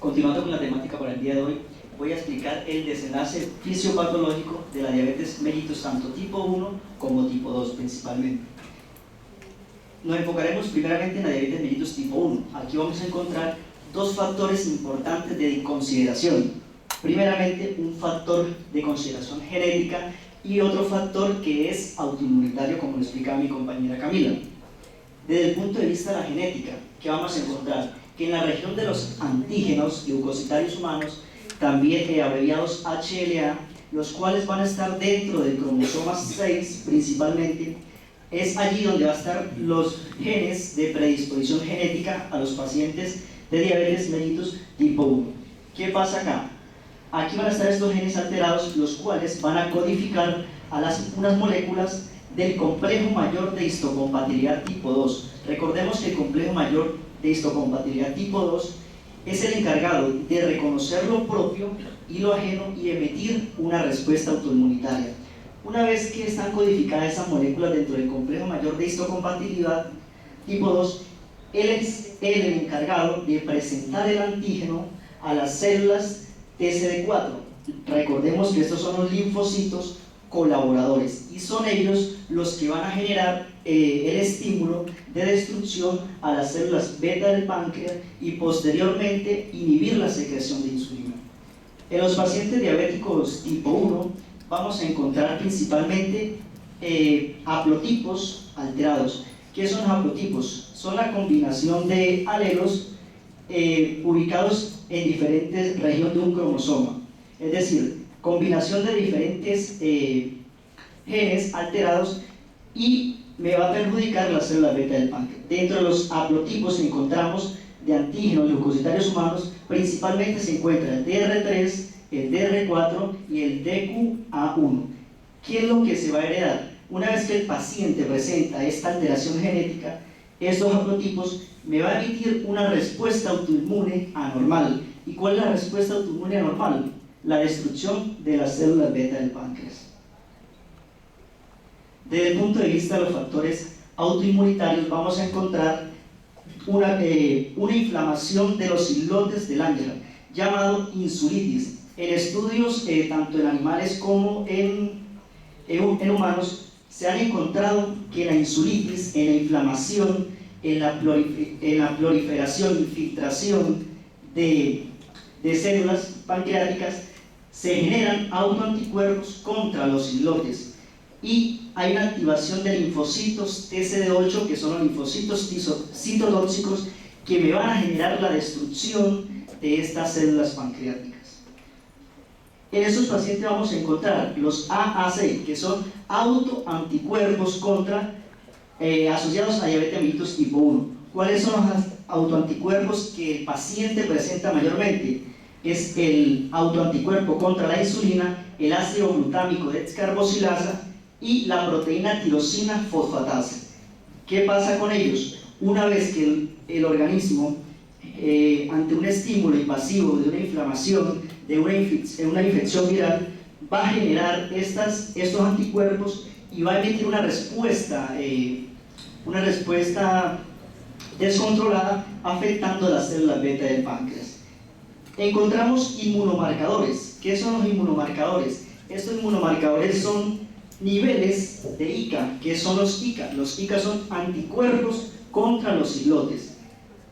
Continuando con la temática para el día de hoy, voy a explicar el desenlace fisiopatológico de la diabetes mellitus, tanto tipo 1 como tipo 2 principalmente. Nos enfocaremos primeramente en la diabetes mellitus tipo 1. Aquí vamos a encontrar dos factores importantes de consideración. Primeramente, un factor de consideración genética y otro factor que es autoinmunitario, como lo explicaba mi compañera Camila. Desde el punto de vista de la genética, ¿qué vamos a encontrar? Que en la región de los antígenos leucocitarios humanos, también abreviados HLA, los cuales van a estar dentro del cromosoma 6 principalmente, es allí donde van a estar los genes de predisposición genética a los pacientes de diabetes mellitus tipo 1. ¿Qué pasa acá? Aquí van a estar estos genes alterados, los cuales van a codificar a unas moléculas del complejo mayor de histocompatibilidad tipo 2. Recordemos que el complejo mayor de histocompatibilidad tipo 2 es el encargado de reconocer lo propio y lo ajeno y emitir una respuesta autoinmunitaria. Una vez que están codificadas esas moléculas dentro del complejo mayor de histocompatibilidad tipo 2, él es el encargado de presentar el antígeno a las células TCD4. Recordemos que estos son los linfocitos colaboradores y son ellos los que van a generar el estímulo de destrucción a las células beta del páncreas y posteriormente inhibir la secreción de insulina. En los pacientes diabéticos tipo 1 vamos a encontrar principalmente haplotipos alterados. ¿Qué son haplotipos? Son la combinación de alelos ubicados en diferentes regiones de un cromosoma, es decir, combinación de diferentes genes alterados y me va a perjudicar las células beta del páncreas. Dentro de los haplotipos que encontramos de antígenos leucocitarios humanos, principalmente se encuentra el DR3, el DR4 y el DQA1. ¿Qué es lo que se va a heredar? Una vez que el paciente presenta esta alteración genética, estos haplotipos me va a emitir una respuesta autoinmune anormal. ¿Y cuál es la respuesta autoinmune anormal? La destrucción de las células beta del páncreas. Desde el punto de vista de los factores autoinmunitarios, vamos a encontrar una inflamación de los islotes de Langerhans, llamado insulitis. En estudios tanto en animales como en humanos, se han encontrado que la insulitis, en la inflamación, en la proliferación, infiltración de células pancreáticas, se generan autoanticuerpos contra los islotes y hay una activación de linfocitos TCD8, que son los linfocitos citotóxicos que me van a generar la destrucción de estas células pancreáticas. En estos pacientes vamos a encontrar los AAC, que son autoanticuerpos asociados a diabetes mellitus tipo 1. ¿Cuáles son los autoanticuerpos que el paciente presenta mayormente? Es el autoanticuerpo contra la insulina, el ácido glutámico descarboxilasa y la proteína tirosina fosfatasa. ¿Qué pasa con ellos? Una vez que el organismo, ante un estímulo invasivo de una inflamación, de una infección viral, va a generar estos anticuerpos y va a emitir una respuesta descontrolada, afectando las células beta del páncreas. Encontramos inmunomarcadores. ¿Qué son los inmunomarcadores? Estos inmunomarcadores son niveles de ICA. ¿Qué son los ICA? Los ICA son anticuerpos contra los islotes.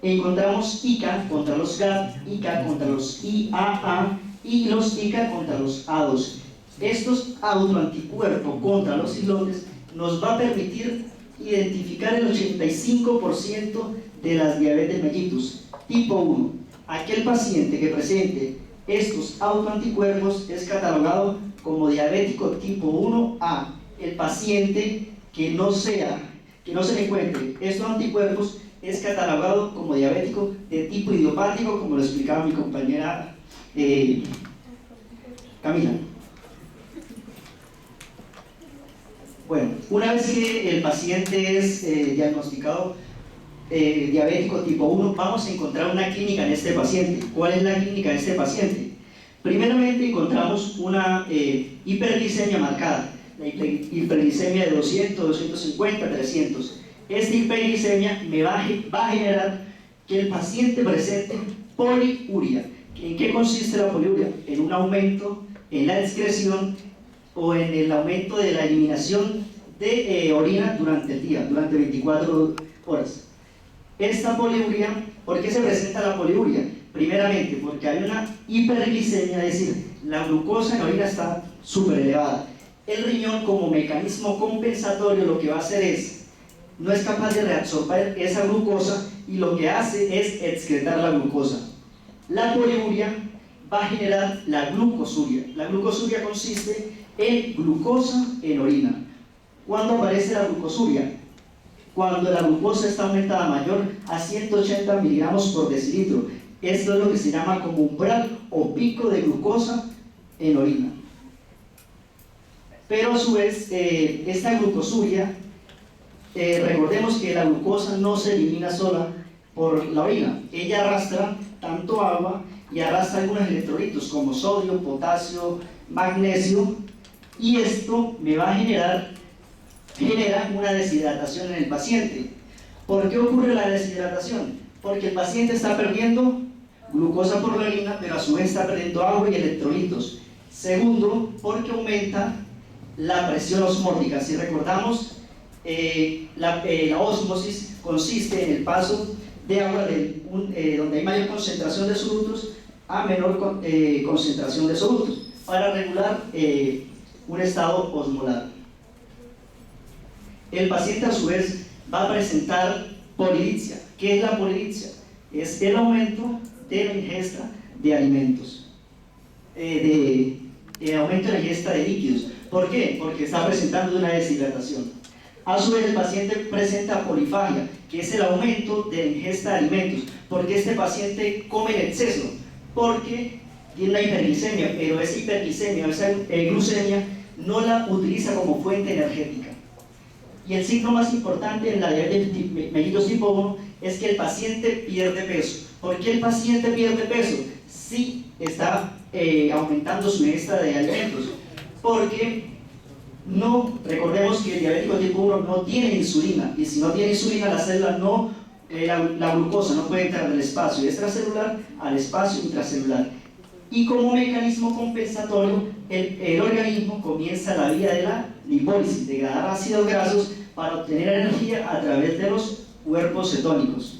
Encontramos ICA contra los GAT, ICA contra los IAA y los ICA contra los A2. Estos autoanticuerpos contra los islotes nos va a permitir identificar el 85% de las diabetes mellitus tipo 1. Aquel paciente que presente estos autoanticuerpos es catalogado como diabético tipo 1A. El paciente que no se le encuentre estos anticuerpos es catalogado como diabético de tipo idiopático, como lo explicaba mi compañera Camila. Bueno, una vez que el paciente es diagnosticado diabético tipo 1, vamos a encontrar una clínica en este paciente. ¿Cuál es la clínica de este paciente? Primeramente encontramos una hiperglicemia marcada, la hiperglicemia de 200, 250, 300. Esta hiperglicemia me va a generar que el paciente presente poliuria. ¿En qué consiste la poliuria? En un aumento en la excreción o en el aumento de la eliminación de orina durante el día, durante 24 horas. Esta poliuria, ¿por qué se presenta la poliuria? Primeramente, porque hay una hiperglicemia, es decir, la glucosa en orina está súper elevada. El riñón, como mecanismo compensatorio, lo que va a hacer es, no es capaz de reabsorber esa glucosa y lo que hace es excretar la glucosa. La poliuria va a generar la glucosuria. La glucosuria consiste en glucosa en orina. ¿Cuándo aparece la glucosuria? Cuando la glucosa está aumentada mayor a 180 miligramos por decilitro. Esto es lo que se llama como umbral o pico de glucosa en orina. Pero a su vez, esta glucosuria, recordemos que la glucosa no se elimina sola por la orina. Ella arrastra tanto agua y arrastra algunos electrolitos como sodio, potasio, magnesio, y esto me va a genera una deshidratación en el paciente. ¿Por qué ocurre la deshidratación? Porque el paciente está perdiendo glucosa por la orina, pero a su vez está perdiendo agua y electrolitos. Segundo, porque aumenta la presión osmótica. Si recordamos, la ósmosis consiste en el paso de agua donde hay mayor concentración de solutos a menor concentración de solutos para regular un estado osmolar. El paciente a su vez va a presentar polidipsia. ¿Qué es la polidipsia? Es el aumento de la ingesta de alimentos, aumento de la ingesta de líquidos. ¿Por qué? Porque está presentando una deshidratación. A su vez el paciente presenta polifagia, que es el aumento de la ingesta de alimentos. ¿Por qué este paciente come en exceso? Porque tiene una hiperglicemia, pero esa hiperglicemia, esa glucemia, no la utiliza como fuente energética. Y el signo más importante en la diabetes mellitus tipo 1 es que el paciente pierde peso. ¿Por qué el paciente pierde peso? Sí está aumentando su ingesta de alimentos. Porque recordemos que el diabético tipo 1 no tiene insulina, y si no tiene insulina la célula la glucosa no puede entrar del espacio extracelular al espacio intracelular. Y como mecanismo compensatorio, el organismo comienza la vía de la lipólisis, degradar ácidos grasos para obtener energía a través de los cuerpos cetónicos.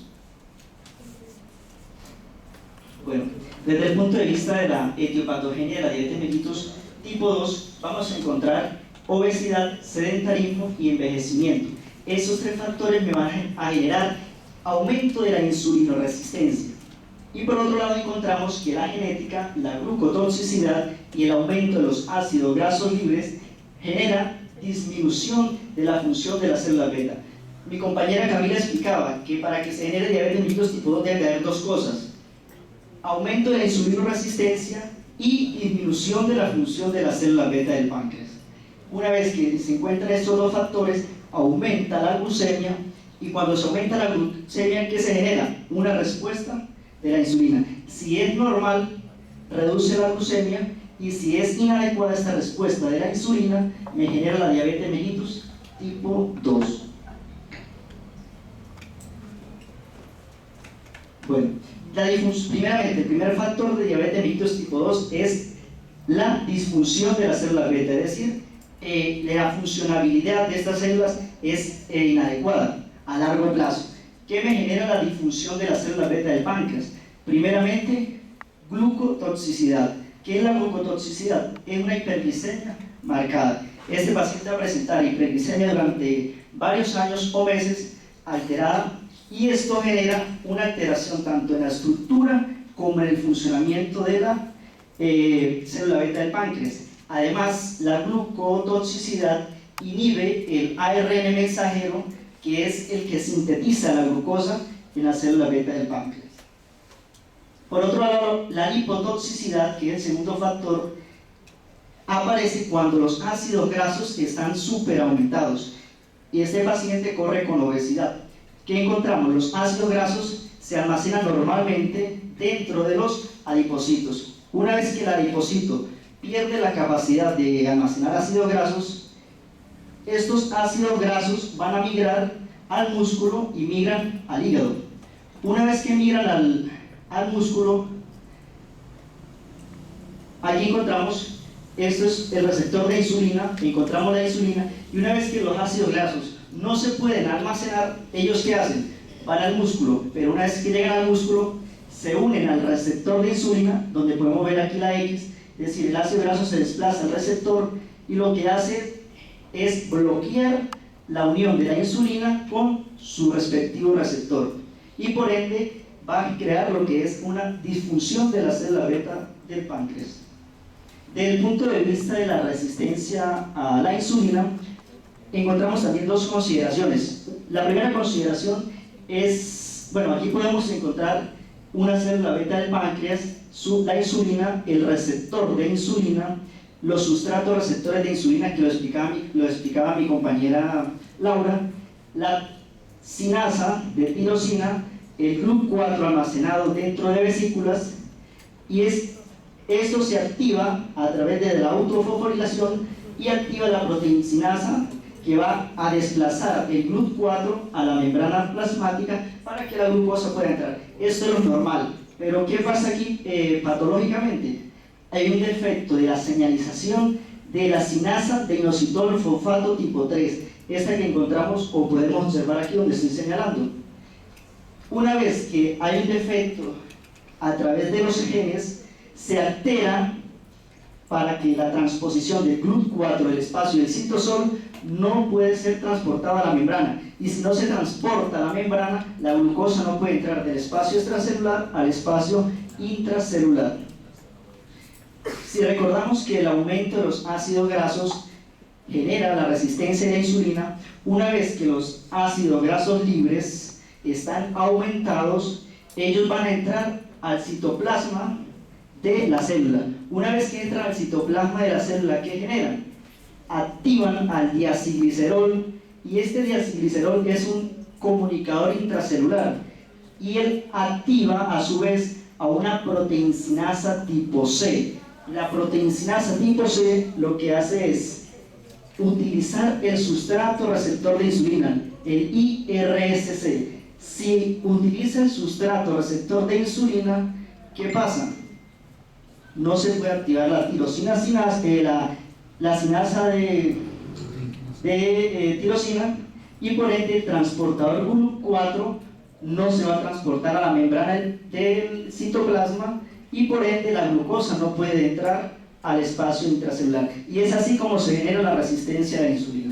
Bueno, desde el punto de vista de la etiopatogenia de la diabetes mellitus tipo 2, vamos a encontrar obesidad, sedentarismo y envejecimiento. Esos tres factores me van a generar aumento de la insulinoresistencia. Y por otro lado encontramos que la genética, la glucotoxicidad y el aumento de los ácidos grasos libres genera disminución de la función de la célula beta. Mi compañera Camila explicaba que para que se genere diabetes mellitus tipo 2 debe haber dos cosas: aumento de la insulinoresistencia y disminución de la función de la célula beta del páncreas. Una vez que se encuentran estos dos factores, aumenta la glucemia, y cuando se aumenta la glucemia, ¿qué se genera? Una respuesta de la insulina. Si es normal, reduce la glucemia, y si es inadecuada esta respuesta de la insulina, me genera la diabetes mellitus tipo 2. Bueno, primeramente, el primer factor de diabetes mellitus tipo 2 es la disfunción de la célula beta, es decir, la funcionabilidad de estas células es inadecuada a largo plazo. ¿Qué me genera la disfunción de la célula beta del páncreas? Primeramente, glucotoxicidad. ¿Qué es la glucotoxicidad? Es una hiperglicemia marcada. Este paciente va a presentar hiperglicemia durante varios años o meses alterada, y esto genera una alteración tanto en la estructura como en el funcionamiento de la célula beta del páncreas. Además, la glucotoxicidad inhibe el ARN mensajero, que es el que sintetiza la glucosa en la célula beta del páncreas. Por otro lado, la lipotoxicidad, que es el segundo factor, aparece cuando los ácidos grasos están súper aumentados y este paciente corre con obesidad. ¿Qué encontramos? Los ácidos grasos se almacenan normalmente dentro de los adipocitos. Una vez que el adipocito pierde la capacidad de almacenar ácidos grasos, estos ácidos grasos van a migrar al músculo y migran al hígado. Una vez que migran al músculo, allí encontramos, esto es el receptor de insulina, encontramos la insulina, y una vez que los ácidos grasos no se pueden almacenar, ¿ellos qué hacen? Van al músculo, pero una vez que llegan al músculo, se unen al receptor de insulina, donde podemos ver aquí la X, es decir, el ácido graso se desplaza al receptor y lo que hace es bloquear la unión de la insulina con su respectivo receptor, y por ende va a crear lo que es una disfunción de la célula beta del páncreas. Desde el punto de vista de la resistencia a la insulina, encontramos también dos consideraciones. La primera consideración es, bueno, aquí podemos encontrar una célula beta del páncreas, la insulina, el receptor de insulina, los sustratos receptores de insulina, que lo explicaba mi compañera Laura, la sinasa de tirosina, el GLUT4 almacenado dentro de vesículas, y esto se activa a través de la autofosforilación y activa la proteincinasa, que va a desplazar el GLUT4 a la membrana plasmática para que la glucosa pueda entrar. Esto es lo normal, pero ¿qué pasa aquí patológicamente? Hay un defecto de la señalización de la sinasa de inositol fosfato tipo 3, esta que encontramos o podemos observar aquí donde estoy señalando. Una vez que hay un defecto a través de los genes, se altera para que la transposición del GLUT4 del espacio del citosol no puede ser transportada a la membrana, y si no se transporta a la membrana, la glucosa no puede entrar del espacio extracelular al espacio intracelular. Si recordamos que el aumento de los ácidos grasos genera la resistencia de la insulina, una vez que los ácidos grasos libres están aumentados, ellos van a entrar al citoplasma de la célula. Una vez que entran al citoplasma de la célula, ¿qué generan? Activan al diacilglicerol, y este diacilglicerol es un comunicador intracelular, y él activa a su vez a una proteincinasa tipo C. La proteincinasa tipo C lo que hace es utilizar el sustrato receptor de insulina, el IRSC. Si utiliza el sustrato receptor de insulina, ¿qué pasa? No se puede activar la tirosina la sinasa de tirosina, y por ende el transportador GLUT4 no se va a transportar a la membrana del citoplasma, y por ende la glucosa no puede entrar al espacio intracelular, y es así como se genera la resistencia a la insulina.